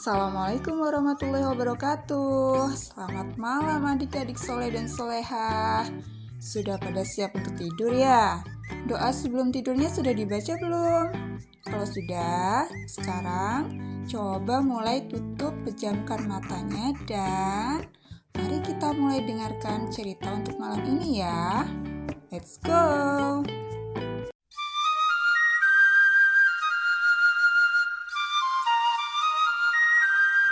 Assalamualaikum warahmatullahi wabarakatuh. Selamat malam adik-adik soleh dan solehah. Sudah pada siap untuk tidur ya? Doa sebelum tidurnya sudah dibaca belum? Kalau sudah, sekarang coba mulai tutup, pejamkan matanya dan mari kita mulai dengarkan cerita untuk malam ini ya. Let's go!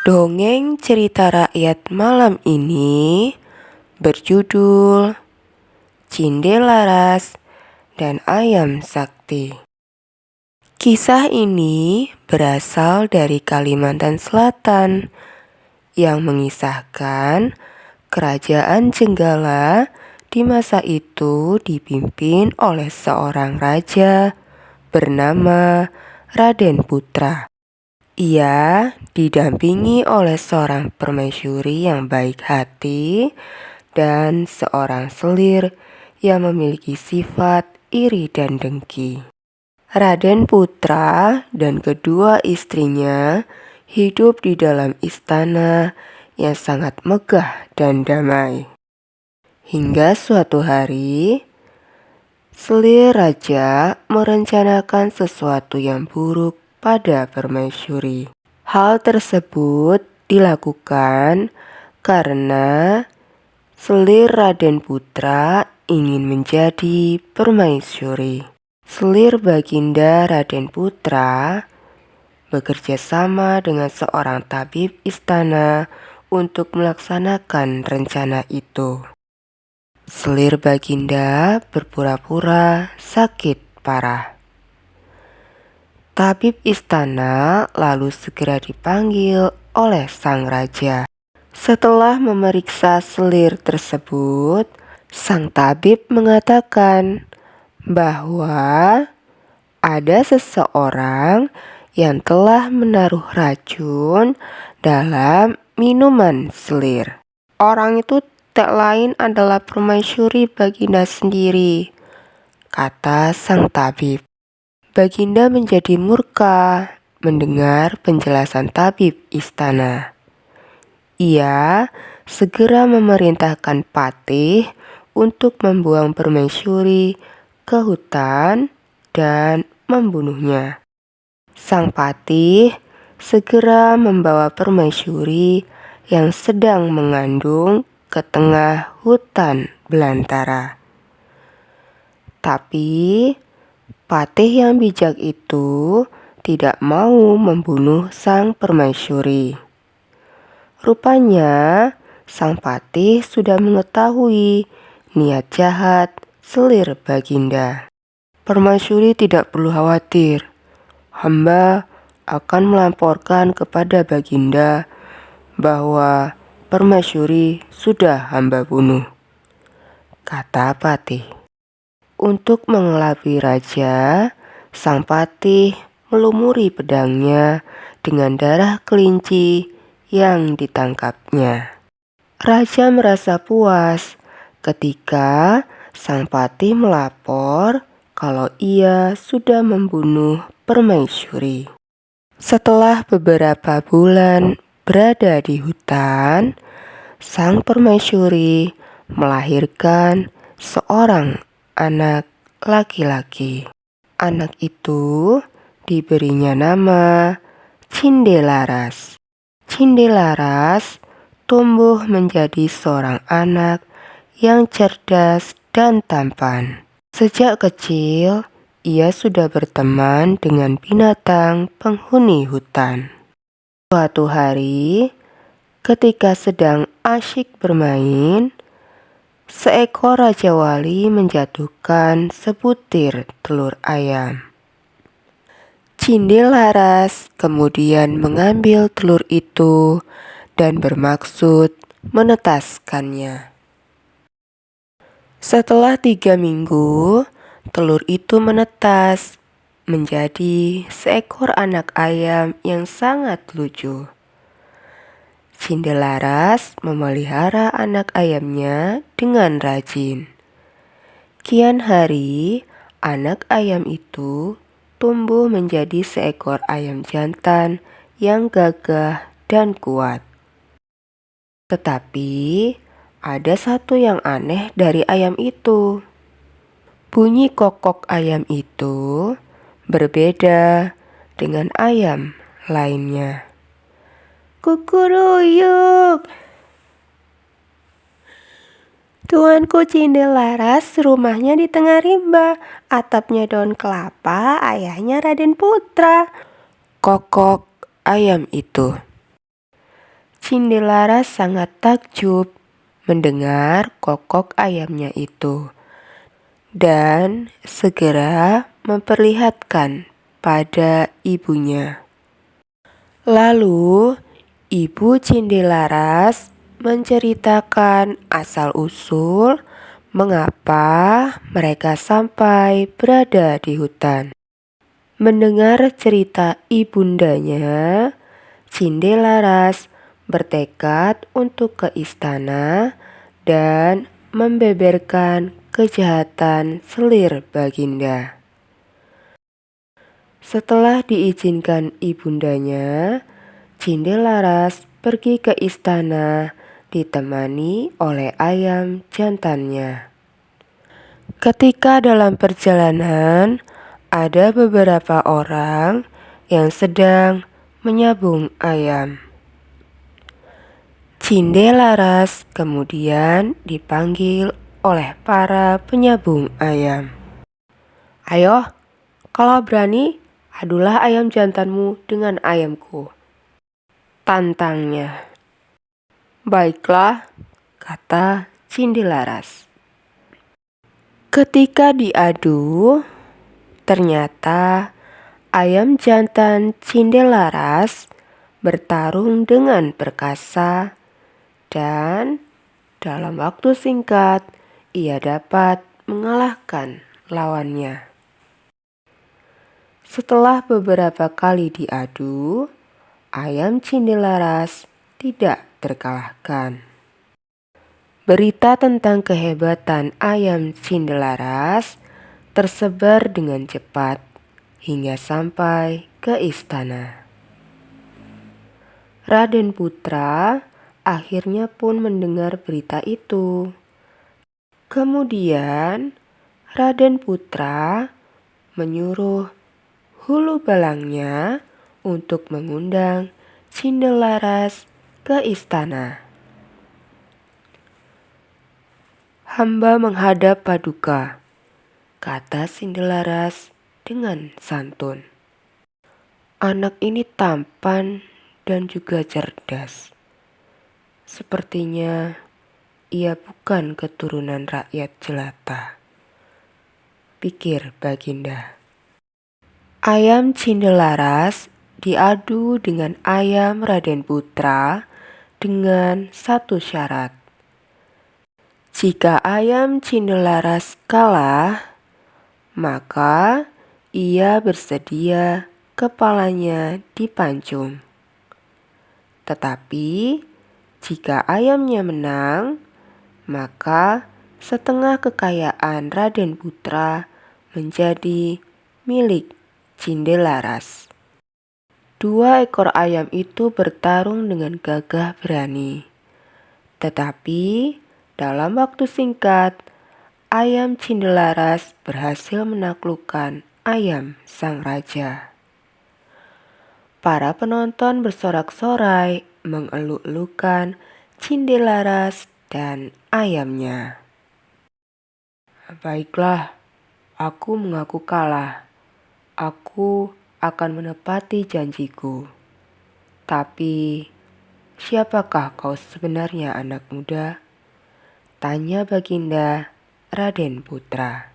Dongeng cerita rakyat malam ini berjudul Cinde Laras dan Ayam Sakti. Kisah ini berasal dari Kalimantan Selatan yang mengisahkan kerajaan Jenggala di masa itu dipimpin oleh seorang raja bernama Raden Putra. Ia didampingi oleh seorang permaisuri yang baik hati dan seorang selir yang memiliki sifat iri dan dengki. Raden Putra dan kedua istrinya hidup di dalam istana yang sangat megah dan damai. Hingga suatu hari, selir raja merencanakan sesuatu yang buruk pada permaisuri. Hal tersebut dilakukan karena selir Raden Putra ingin menjadi permaisuri. Selir Baginda Raden Putra bekerja sama dengan seorang tabib istana untuk melaksanakan rencana itu. Selir Baginda berpura-pura sakit parah. Tabib istana lalu segera dipanggil oleh sang raja. Setelah memeriksa selir tersebut, sang tabib mengatakan bahwa ada seseorang yang telah menaruh racun dalam minuman selir. Orang itu tak lain adalah permaisuri Baginda sendiri, kata sang tabib. Baginda menjadi murka mendengar penjelasan tabib istana. Ia segera memerintahkan patih untuk membuang permaisuri ke hutan dan membunuhnya. Sang patih segera membawa permaisuri yang sedang mengandung ke tengah hutan belantara. Tapi patih yang bijak itu tidak mau membunuh sang permaisuri. Rupanya sang patih sudah mengetahui niat jahat selir Baginda. Permaisuri tidak perlu khawatir. Hamba akan melaporkan kepada Baginda bahwa permaisuri sudah hamba bunuh, kata patih. Untuk mengelabui raja, sang patih melumuri pedangnya dengan darah kelinci yang ditangkapnya. Raja merasa puas ketika sang patih melapor kalau ia sudah membunuh permaisuri. Setelah beberapa bulan berada di hutan, sang permaisuri melahirkan seorang anak laki-laki. Anak itu diberinya nama Cinde Laras. Cinde Laras tumbuh menjadi seorang anak yang cerdas dan tampan. Sejak kecil, ia sudah berteman dengan binatang penghuni hutan. Suatu hari, ketika sedang asyik bermain, seekor raja wali menjatuhkan sebutir telur ayam. Cinde Laras kemudian mengambil telur itu dan bermaksud menetaskannya. Setelah 3 minggu, telur itu menetas menjadi seekor anak ayam yang sangat lucu. Cinde Laras memelihara anak ayamnya dengan rajin. Kian hari, anak ayam itu tumbuh menjadi seekor ayam jantan yang gagah dan kuat. Tetapi ada satu yang aneh dari ayam itu. Bunyi kokok ayam itu berbeda dengan ayam lainnya. Kukuruyuk. Tuanku Cindelaras rumahnya di tengah rimba, atapnya daun kelapa, ayahnya Raden Putra. Kokok ayam itu. Cindelaras sangat takjub mendengar kokok ayamnya itu dan segera memperlihatkan pada ibunya. Lalu Ibu Cindelaras menceritakan asal-usul mengapa mereka sampai berada di hutan. Mendengar cerita ibundanya, Cindelaras bertekad untuk ke istana dan membeberkan kejahatan selir Baginda. Setelah diizinkan ibundanya, Cindelaras pergi ke istana ditemani oleh ayam jantannya. Ketika dalam perjalanan, ada beberapa orang yang sedang menyabung ayam. Cindelaras kemudian dipanggil oleh para penyabung ayam. Ayo, kalau berani, adulah ayam jantanmu dengan ayamku, tantangnya. Baiklah, kata Cindelaras. Ketika diadu, ternyata ayam jantan Cindelaras bertarung dengan perkasa dan dalam waktu singkat ia dapat mengalahkan lawannya. Setelah beberapa kali diadu, ayam Cindelaras tidak terkalahkan. Berita tentang kehebatan ayam Cindelaras tersebar dengan cepat hingga sampai ke istana. Raden Putra akhirnya pun mendengar berita itu. Kemudian Raden Putra menyuruh hulu balangnya untuk mengundang Cindelaras ke istana. Hamba menghadap Paduka, kata Cindelaras dengan santun. Anak ini tampan dan juga cerdas. Sepertinya ia bukan keturunan rakyat jelata, pikir Baginda. Ayam Cindelaras diadu dengan ayam Raden Putra dengan satu syarat. Jika ayam Cindelaras kalah, maka ia bersedia kepalanya dipancung. Tetapi jika ayamnya menang, maka setengah kekayaan Raden Putra menjadi milik Cindelaras. 2 ekor ayam itu bertarung dengan gagah berani. Tetapi dalam waktu singkat, ayam Cindelaras berhasil menaklukkan ayam sang raja. Para penonton bersorak-sorai mengeluk-elukan Cindelaras dan ayamnya. Baiklah, aku mengaku kalah. Aku akan menepati janjiku. Tapi, siapakah kau sebenarnya, anak muda? Tanya Baginda Raden Putra.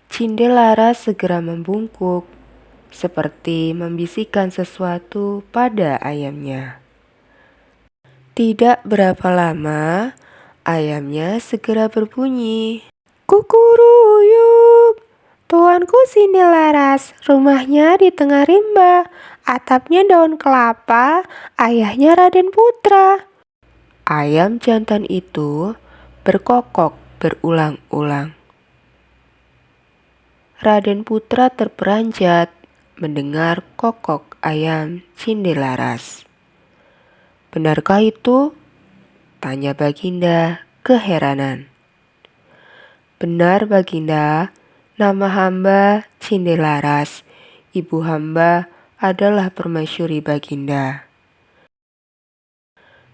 Cindelaras segera membungkuk, seperti membisikkan sesuatu pada ayamnya. Tidak berapa lama, ayamnya segera berbunyi. Kukuruyuk, tuanku Cindelaras, rumahnya di tengah rimba, atapnya daun kelapa, ayahnya Raden Putra. Ayam jantan itu berkokok berulang-ulang. Raden Putra terperanjat mendengar kokok ayam Cindelaras. "Benarkah itu?" tanya Baginda keheranan. "Benar Baginda, nama hamba Cindelaras. Ibu hamba adalah permaisuri Baginda."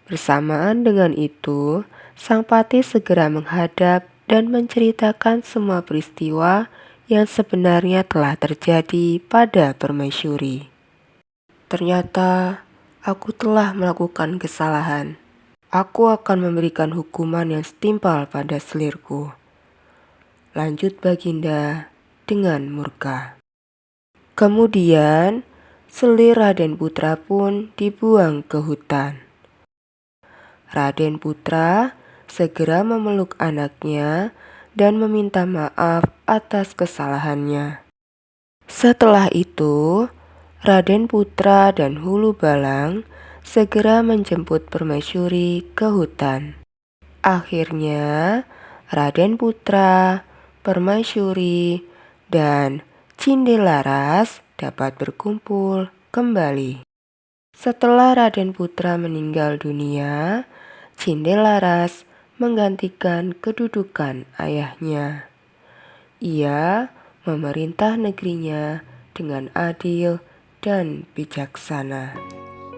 Bersamaan dengan itu, sang patih segera menghadap dan menceritakan semua peristiwa yang sebenarnya telah terjadi pada permaisuri. "Ternyata aku telah melakukan kesalahan. Aku akan memberikan hukuman yang setimpal pada selirku," lanjut Baginda dengan murka. Kemudian, selir Raden Putra pun dibuang ke hutan. Raden Putra segera memeluk anaknya dan meminta maaf atas kesalahannya. Setelah itu, Raden Putra dan Hulu Balang segera menjemput permaisuri ke hutan. Akhirnya, Raden Putra, permaisuri, dan Cindelaras dapat berkumpul kembali. Setelah Raden Putra meninggal dunia, Cindelaras menggantikan kedudukan ayahnya. Ia memerintah negerinya dengan adil dan bijaksana.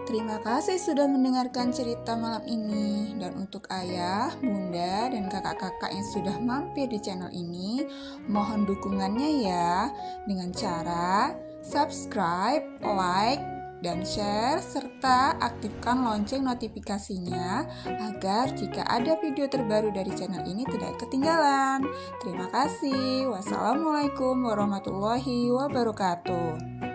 Terima kasih sudah mendengarkan cerita malam ini. Dan untuk ayah, bunda, dan kakak-kakak yang sudah mampir di channel ini, mohon dukungannya ya dengan cara subscribe, like, dan share, serta aktifkan lonceng notifikasinya agar jika ada video terbaru dari channel ini tidak ketinggalan. Terima kasih. Wassalamualaikum warahmatullahi wabarakatuh.